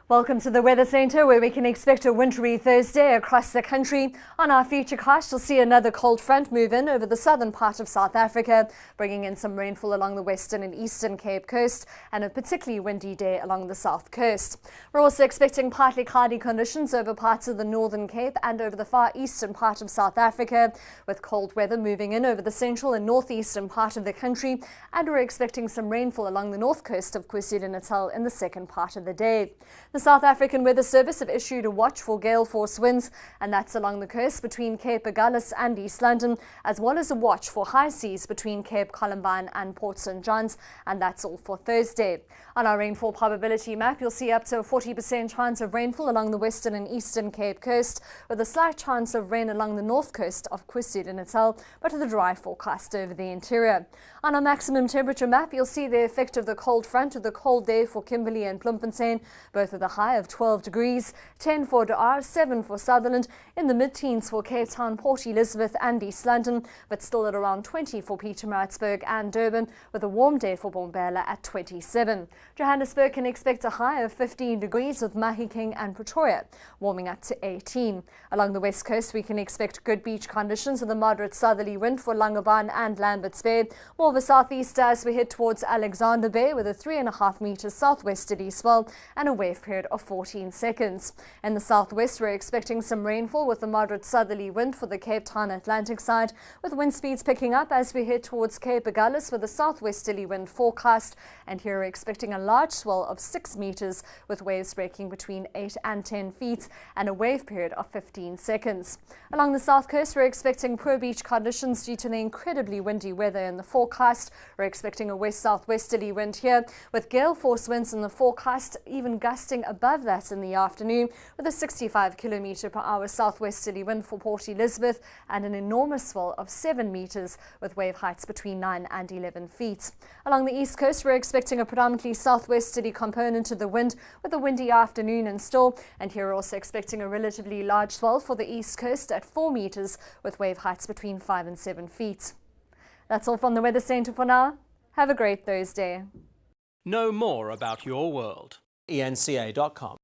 Welcome to the Weather Centre, where we can expect a wintry Thursday across the country. On our futurecast, you'll see another cold front move in over the southern part of South Africa, bringing in some rainfall along the western and eastern Cape Coast and a particularly windy day along the south coast. We're also expecting partly cloudy conditions over parts of the northern Cape and over the far eastern part of South Africa, with cold weather moving in over the central and northeastern part of the country, and we're expecting some rainfall along the north coast of KwaZulu-Natal in the second part of the day. The South African Weather Service have issued a watch for gale force winds, and that's along the coast between Cape Agulhas and East London, as well as a watch for high seas between Cape Columbine and Port St John's, and that's all for Thursday. On our rainfall probability map, you'll see up to a 40% chance of rainfall along the western and eastern Cape Coast, with a slight chance of rain along the north coast of KwaZulu-Natal, but with a dry forecast over the interior. On our maximum temperature map, you'll see the effect of the cold front with a cold day for Kimberley and Bloemfontein, both with a high of 12 degrees, 10 for Dar, 7 for Sutherland, in the mid-teens for Cape Town, Port Elizabeth and East London, but still at around 20 for Pietermaritzburg and Durban, with a warm day for Bombela at 27. Johannesburg can expect a high of 15 degrees with Mahikeng and Pretoria, warming up to 18. Along the west coast, we can expect good beach conditions with a moderate southerly wind for Langebaan and Lambert's Bay, more of a southeast as we head towards Alexander Bay with a 3.5 metres southwesterly swell and a wave period of 14 seconds. In the southwest, we're expecting some rainfall with a moderate southerly wind for the Cape Town Atlantic side, with wind speeds picking up as we head towards Cape Agulhas with a southwesterly wind forecast, and here we're expecting a large swell of 6 metres with waves breaking between 8 and 10 feet and a wave period of 15 seconds. Along the south coast, we're expecting poor beach conditions due to the incredibly windy weather in the forecast. We're expecting a west-southwesterly wind here, with gale force winds in the forecast, even gusting above that in the afternoon, with a 65 km/h southwesterly wind for Port Elizabeth and an enormous swell of 7 metres with wave heights between 9 and 11 feet. Along the east coast, we're expecting a predominantly southwesterly component to the wind with a windy afternoon in store, and here we're also expecting a relatively large swell for the east coast at 4 metres with wave heights between 5 and 7 feet. That's all from the Weather Centre for now. Have a great Thursday. Know more about your world. eNCA.com